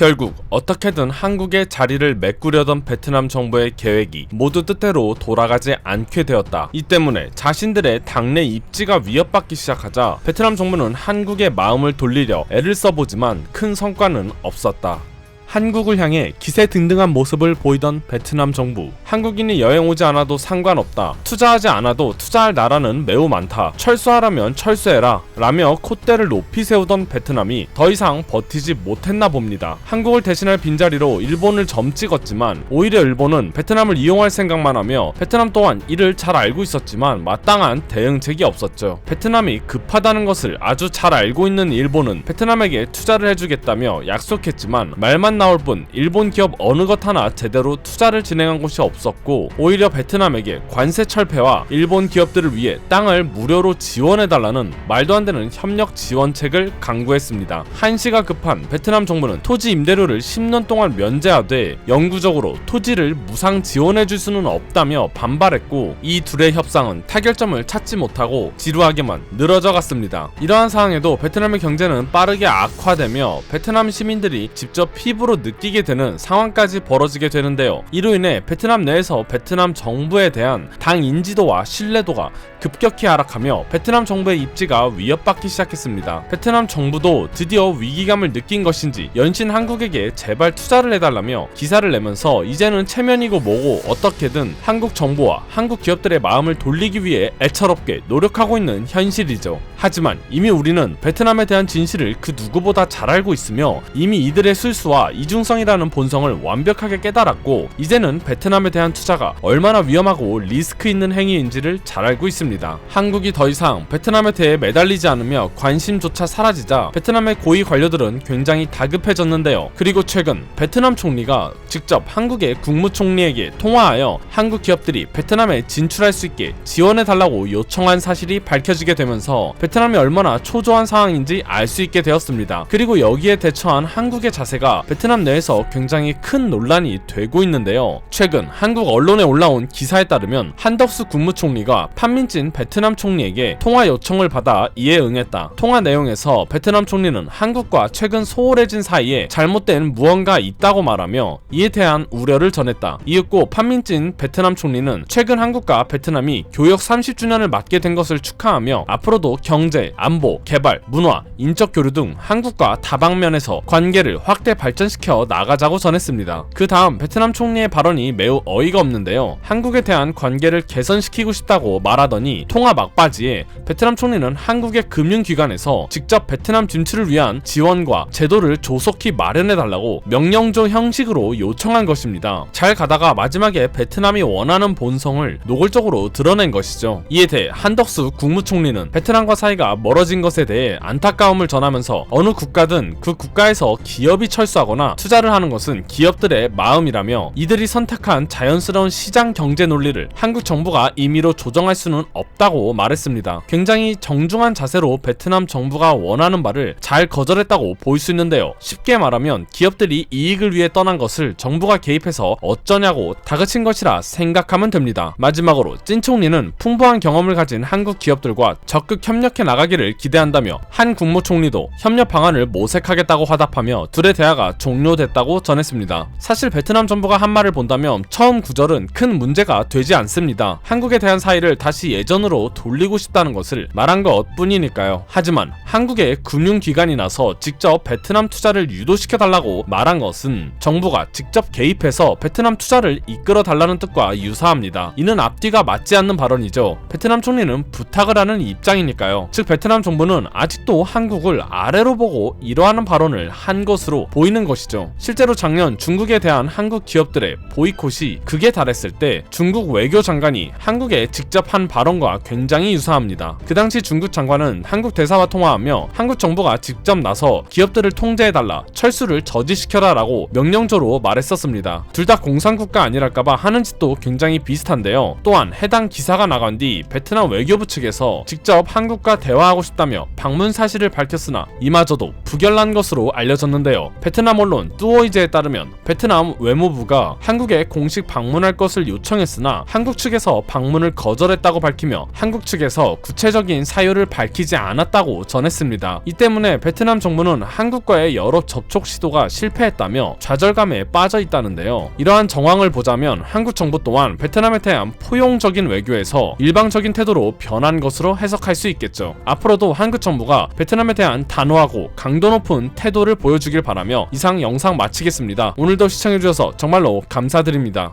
결국 어떻게든 한국의 자리를 메꾸려던 베트남 정부의 계획이 모두 뜻대로 돌아가지 않게 되었다. 이 때문에 자신들의 당내 입지가 위협받기 시작하자 베트남 정부는 한국의 마음을 돌리려 애를 써보지만 큰 성과는 없었다. 한국을 향해 기세등등한 모습을 보이던 베트남 정부. 한국인이 여행 오지 않아도 상관없다. 투자하지 않아도 투자할 나라는 매우 많다. 철수하라면 철수해라. 라며 콧대를 높이 세우던 베트남이 더 이상 버티지 못했나 봅니다. 한국을 대신할 빈자리로 일본을 점 찍었지만 오히려 일본은 베트남을 이용할 생각만 하며 베트남 또한 이를 잘 알고 있었지만 마땅한 대응책이 없었죠. 베트남이 급하다는 것을 아주 잘 알고 있는 일본은 베트남에게 투자를 해주겠다며 약속했지만 말만 나올 뿐 일본 기업 어느 것 하나 제대로 투자를 진행한 곳이 없었고 오히려 베트남에게 관세 철폐와 일본 기업들을 위해 땅을 무료로 지원해달라는 말도 안 되는 협력 지원책을 강구했습니다. 한시가 급한 베트남 정부는 토지 임대료를 10년 동안 면제하되 영구적으로 토지를 무상 지원해줄 수는 없다며 반발했고 이 둘의 협상은 타결점을 찾지 못하고 지루하게만 늘어져 갔습니다. 이러한 상황에도 베트남의 경제는 빠르게 악화되며 베트남 시민들이 직접 피부로 느끼게 되는 상황까지 벌어지게 되는데요. 이로 인해 베트남 내에서 베트남 정부에 대한 당 인지도와 신뢰도가 급격히 하락하며 베트남 정부의 입지가 위협받기 시작했습니다. 베트남 정부도 드디어 위기감을 느낀 것인지 연신 한국에게 제발 투자를 해달라며 기사를 내면서 이제는 체면이고 뭐고 어떻게든 한국 정부와 한국 기업들의 마음을 돌리기 위해 애처롭게 노력하고 있는 현실이죠. 하지만 이미 우리는 베트남에 대한 진실을 그 누구보다 잘 알고 있으며 이미 이들의 술수와 이중성이라는 본성을 완벽하게 깨달았고 이제는 베트남에 대한 투자가 얼마나 위험하고 리스크 있는 행위인지를 잘 알고 있습니다. 한국이 더 이상 베트남에 대해 매달리지 않으며 관심조차 사라지자 베트남의 고위 관료들은 굉장히 다급해졌는데요. 그리고 최근 베트남 총리가 직접 한국의 국무총리에게 통화하여 한국 기업들이 베트남에 진출할 수 있게 지원해달라고 요청한 사실이 밝혀지게 되면서 베트남이 얼마나 초조한 상황인지 알 수 있게 되었습니다. 그리고 여기에 대처한 한국의 자세가 베트남 내에서 굉장히 큰 논란이 되고 있는데요. 최근 한국 언론에 올라온 기사에 따르면 한덕수 국무총리가 판민진 베트남 총리에게 통화 요청을 받아 이에 응했다. 통화 내용에서 베트남 총리는 한국과 최근 소홀해진 사이에 잘못된 무언가 있다고 말하며 이에 대한 우려를 전했다. 이윽고 판민진 베트남 총리는 최근 한국과 베트남이 교역 30주년을 맞게 된 것을 축하하며 앞으로도 경제, 안보, 개발, 문화, 인적 교류 등 한국과 다방면에서 관계를 확대 발전시켜 나가자고 전했습니다. 그 다음 베트남 총리의 발언이 매우 어이가 없는데요. 한국에 대한 관계를 개선시키고 싶다고 말하더니 통화 막바지에 베트남 총리는 한국의 금융기관에서 직접 베트남 진출을 위한 지원과 제도를 조속히 마련해달라고 명령조 형식으로 요청한 것입니다. 잘 가다가 마지막에 베트남이 원하는 본성을 노골적으로 드러낸 것이죠. 이에 대해 한덕수 국무총리는 베트남과 사이가 멀어진 것에 대해 안타까움을 전하면서 어느 국가든 그 국가에서 기업이 철수하거나 투자를 하는 것은 기업들의 마음이라며 이들이 선택한 자연스러운 시장 경제 논리를 한국 정부가 임의로 조정할 수는 없다고 말했습니다. 굉장히 정중한 자세로 베트남 정부가 원하는 바를 잘 거절했다고 볼 수 있는데요. 쉽게 말하면 기업들이 이익을 위해 떠난 것을 정부가 개입해서 어쩌냐고 다그친 것이라 생각하면 됩니다. 마지막으로 찐 총리는 풍부한 경험을 가진 한국 기업들과 적극 협력해 나가기를 기대한다며 한 국무총리도 협력 방안을 모색하겠다고 화답하며 둘의 대화가 종료됐다고 전했습니다. 사실 베트남 정부가 한 말을 본다면 처음 구절은 큰 문제가 되지 않습니다. 한국에 대한 사이를 다시 예전으로 돌리고 싶다는 것을 말한 것 뿐이니까요. 하지만 한국의 금융기관이 나서 직접 베트남 투자를 유도시켜달라고 말한 것은 정부가 직접 개입해서 베트남 투자를 이끌어달라는 뜻과 유사합니다. 이는 앞뒤가 맞지 않는 발언이죠. 베트남 총리는 부탁을 하는 입장이니까요. 즉 베트남 정부는 아직도 한국을 아래로 보고 이러한 발언을 한 것으로 보이는 것이죠. 실제로 작년 중국에 대한 한국 기업들의 보이콧이 극에 달했을 때 중국 외교장관이 한국에 직접 한 발언과 굉장히 유사합니다. 그 당시 중국 장관은 한국 대사와 통화하며 한국 정부가 직접 나서 기업들을 통제해달라, 철수를 저지시켜라 라고 명령조로 말했었습니다. 둘 다 공산국가 아니랄까봐 하는 짓도 굉장히 비슷한데요. 또한 해당 기사가 나간 뒤 베트남 외교부 측에서 직접 한국과 대화하고 싶다며 방문 사실을 밝혔으나 이마저도 부결난 것으로 알려졌는데요. 베트남 언론 언론 뚜어이제에 따르면 베트남 외무부가 한국에 공식 방문할 것을 요청했으나 한국 측에서 방문을 거절했다고 밝히며 한국 측에서 구체적인 사유를 밝히지 않았다고 전했습니다. 이 때문에 베트남 정부는 한국과의 여러 접촉 시도가 실패했다며 좌절감에 빠져 있다는데요. 이러한 정황을 보자면 한국 정부 또한 베트남에 대한 포용적인 외교에서 일방적인 태도로 변한 것으로 해석할 수 있겠죠. 앞으로도 한국 정부가 베트남에 대한 단호하고 강도 높은 태도를 보여주길 바라며 이상 영상 마치겠습니다. 오늘도 시청해주셔서 정말로 감사드립니다.